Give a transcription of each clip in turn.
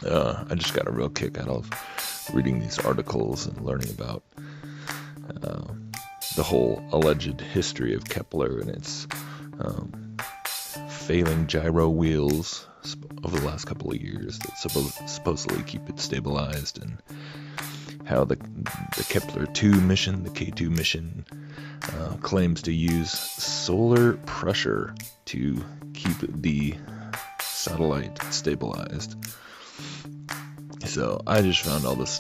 I just got a real kick out of reading these articles and learning about uh, the whole alleged history of Kepler and its failing gyro wheels over the last couple of years that supposedly keep it stabilized, and how the Kepler 2 mission, the K2 mission, claims to use solar pressure to keep the satellite stabilized. So I just found all this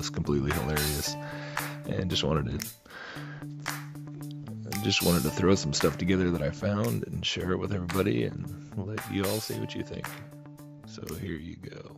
completely hilarious, and just wanted to throw some stuff together that I found and share it with everybody and let you all say what you think. So here you go.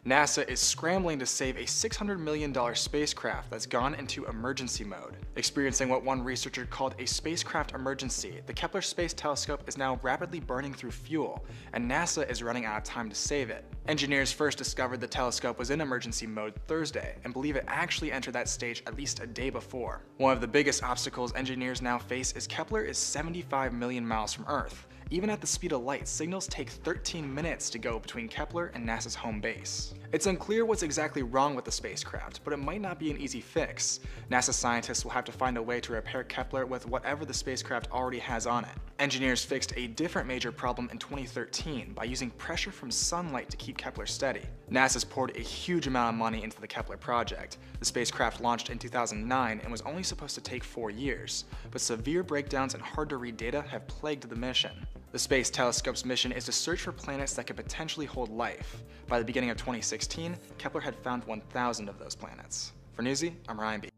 NASA is scrambling to save a $600 million spacecraft that's gone into emergency mode. Experiencing what one researcher called a spacecraft emergency, the Kepler Space Telescope is now rapidly burning through fuel, and NASA is running out of time to save it. Engineers first discovered the telescope was in emergency mode Thursday, and believe it actually entered that stage at least a day before. One of the biggest obstacles engineers now face is Kepler is 75 million miles from Earth. Even at the speed of light, signals take 13 minutes to go between Kepler and NASA's home base. It's unclear what's exactly wrong with the spacecraft, but it might not be an easy fix. NASA scientists will have to find a way to repair Kepler with whatever the spacecraft already has on it. Engineers fixed a different major problem in 2013 by using pressure from sunlight to keep Kepler steady. NASA's poured a huge amount of money into the Kepler project. The spacecraft launched in 2009 and was only supposed to take 4 years, but severe breakdowns and hard-to-read data have plagued the mission. The Space Telescope's mission is to search for planets that could potentially hold life. By the beginning of 2016, Kepler had found 1,000 of those planets. For Newsy, I'm Ryan B.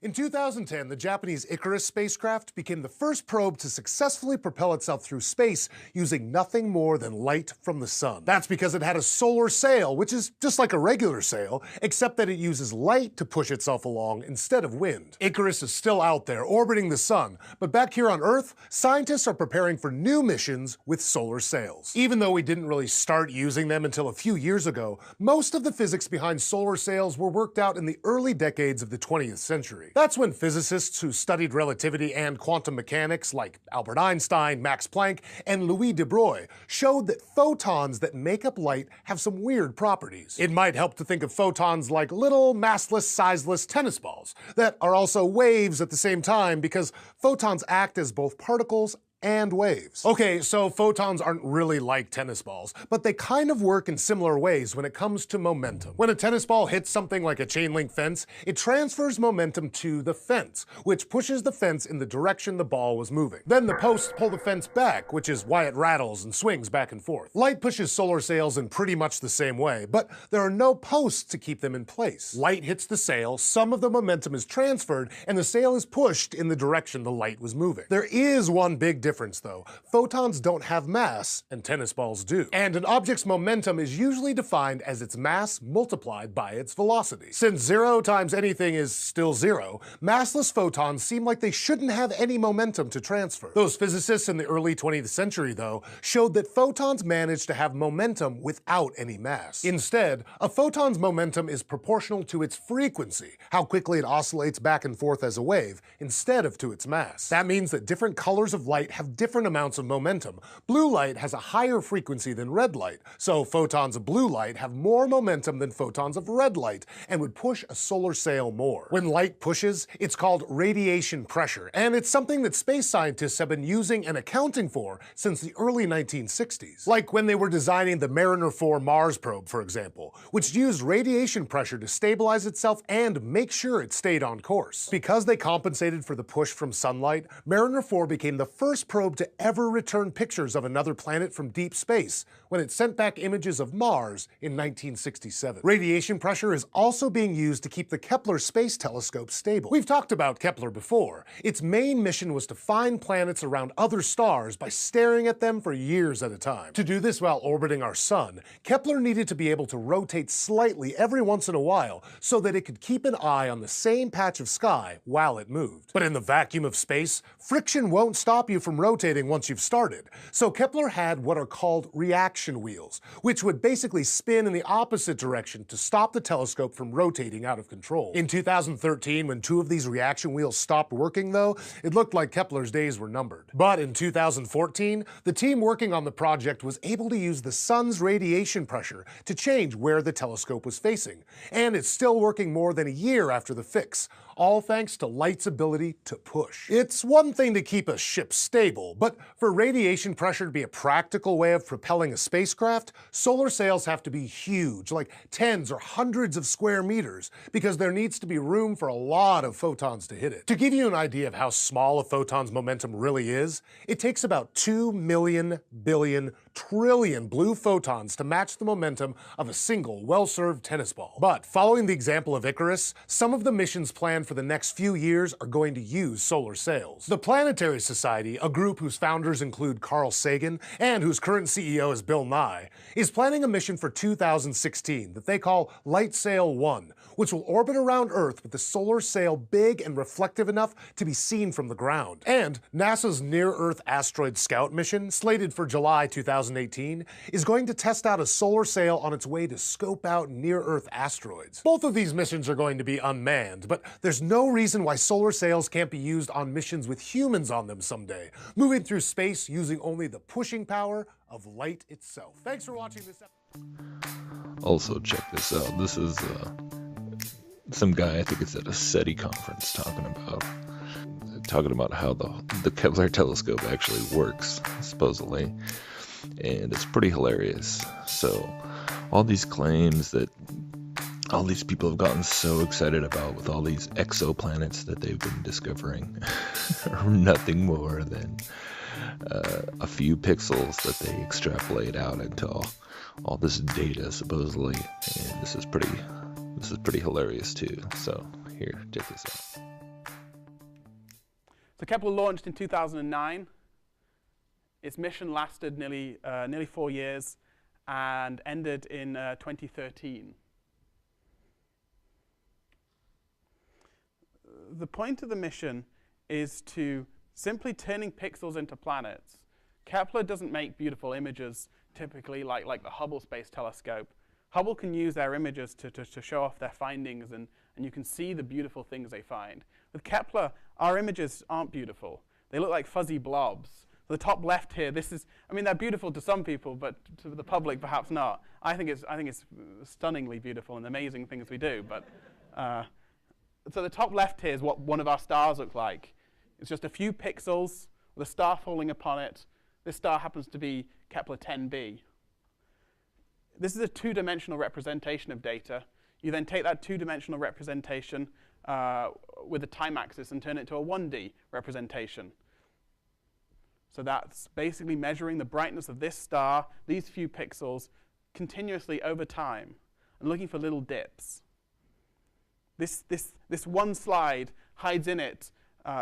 In 2010, the Japanese Icarus spacecraft became the first probe to successfully propel itself through space using nothing more than light from the sun. That's because it had a solar sail, which is just like a regular sail, except that it uses light to push itself along instead of wind. Icarus is still out there orbiting the sun, but back here on Earth, scientists are preparing for new missions with solar sails. Even though we didn't really start using them until a few years ago, most of the physics behind solar sails were worked out in the early decades of the 20th century. That's when physicists who studied relativity and quantum mechanics like Albert Einstein, Max Planck, and Louis de Broglie showed that photons that make up light have some weird properties. It might help to think of photons like little massless, sizeless tennis balls that are also waves at the same time because photons act as both particles and waves. Okay, so photons aren't really like tennis balls, but they kind of work in similar ways when it comes to momentum. When a tennis ball hits something like a chain link fence, it transfers momentum to the fence, which pushes the fence in the direction the ball was moving. Then the posts pull the fence back, which is why it rattles and swings back and forth. Light pushes solar sails in pretty much the same way, but there are no posts to keep them in place. Light hits the sail, some of the momentum is transferred, and the sail is pushed in the direction the light was moving. There is one big difference though. Photons don't have mass, and tennis balls do. And an object's momentum is usually defined as its mass multiplied by its velocity. Since 0 times anything is still 0, massless photons seem like they shouldn't have any momentum to transfer. Those physicists in the early 20th century, though, showed that photons managed to have momentum without any mass. Instead, a photon's momentum is proportional to its frequency, how quickly it oscillates back and forth as a wave, instead of to its mass. That means that different colors of light have different amounts of momentum. Blue light has a higher frequency than red light, so photons of blue light have more momentum than photons of red light and would push a solar sail more. When light pushes, it's called radiation pressure, and it's something that space scientists have been using and accounting for since the early 1960s. Like when they were designing the Mariner 4 Mars probe, for example, which used radiation pressure to stabilize itself and make sure it stayed on course. Because they compensated for the push from sunlight, Mariner 4 became the first probe to ever return pictures of another planet from deep space when it sent back images of Mars in 1967. Radiation pressure is also being used to keep the Kepler Space Telescope stable. We've talked about Kepler before. Its main mission was to find planets around other stars by staring at them for years at a time. To do this while orbiting our sun, Kepler needed to be able to rotate slightly every once in a while so that it could keep an eye on the same patch of sky while it moved. But in the vacuum of space, friction won't stop you from from rotating once you've started. So Kepler had what are called reaction wheels, which would basically spin in the opposite direction to stop the telescope from rotating out of control. In 2013, when 2 of these reaction wheels stopped working though, it looked like Kepler's days were numbered. But in 2014, the team working on the project was able to use the sun's radiation pressure to change where the telescope was facing. And it's still working more than a year after the fix, all thanks to light's ability to push. It's one thing to keep a ship stable, but for radiation pressure to be a practical way of propelling a spacecraft, solar sails have to be huge, like tens or hundreds of square meters, because there needs to be room for a lot of photons to hit it. To give you an idea of how small a photon's momentum really is, it takes about 2 million billion trillion blue photons to match the momentum of a single well-served tennis ball. But following the example of Icarus, some of the missions planned for the next few years are going to use solar sails. The Planetary Society, a group whose founders include Carl Sagan and whose current CEO is Bill Nye, is planning a mission for 2016 that they call Light Sail 1, which will orbit around Earth with the solar sail big and reflective enough to be seen from the ground. And NASA's Near-Earth Asteroid Scout mission, slated for July 2018, is going to test out a solar sail on its way to scope out near-Earth asteroids. Both of these missions are going to be unmanned, but there's no reason why solar sails can't be used on missions with humans on them someday, moving through space using only the pushing power of light itself. Thanks for watching this episode. Also, check this out. This is some guy, I think it's at a SETI conference, talking about how the Kepler telescope actually works, supposedly, and it's pretty hilarious. So all these claims that all these people have gotten so excited about with all these exoplanets that they've been discovering are nothing more than a few pixels that they extrapolate out into all this data, supposedly, and this is pretty hilarious too. So here, check this out. So Kepler launched in 2009. Its mission lasted nearly 4 years and ended in 2013. The point of the mission is to simply turning pixels into planets. Kepler doesn't make beautiful images typically like the Hubble Space Telescope. Hubble can use their images to show off their findings, and you can see the beautiful things they find. With Kepler, our images aren't beautiful. They look like fuzzy blobs. The top left here, they're beautiful to some people, but to the public, perhaps not. I think it's stunningly beautiful and amazing things we do. But so the top left here is what one of our stars look like. It's just a few pixels with a star falling upon it. This star happens to be Kepler 10b. This is a 2-dimensional representation of data. You then take that 2-dimensional representation with a time axis and turn it to a 1D representation. So that's basically measuring the brightness of this star, these few pixels, continuously over time, and looking for little dips. This one slide hides in it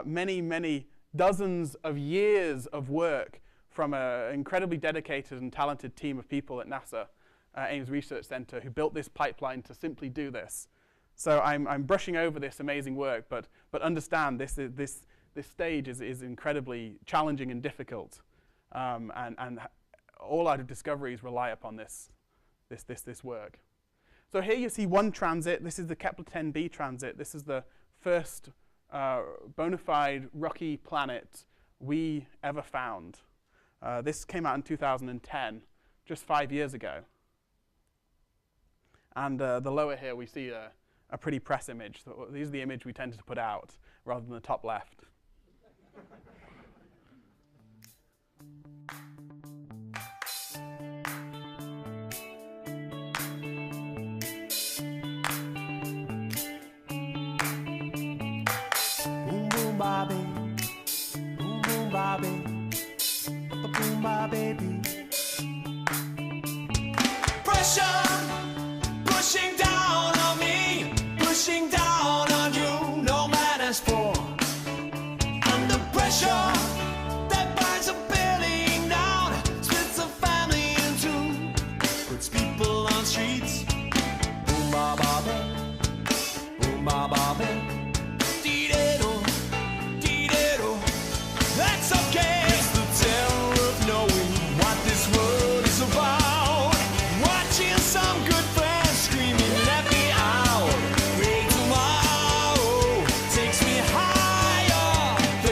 many dozens of years of work from an incredibly dedicated and talented team of people at NASA Ames Research Center who built this pipeline to simply do this. So I'm brushing over this amazing work, but understand this stage is incredibly challenging and difficult, and all our discoveries rely upon this work. So here you see one transit. This is the Kepler 10b transit. This is the first bona fide rocky planet we ever found. This came out in 2010, just 5 years ago. And the lower here we see a pretty press image. So these are the image we tended to put out rather than the top left. Boom boom Bobby, boom boom Bobby, boom baby. Pressure pushing down on me, pushing down on you. No man has for under pressure that burns a building down, splits a family in two, puts people on streets. Boom ba ba, boom ba ba. That's okay.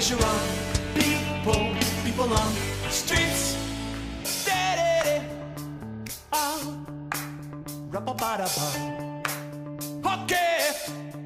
pressure on people on the streets. Da-da-da. Ah, ra-ba-ba-da-ba. Okay.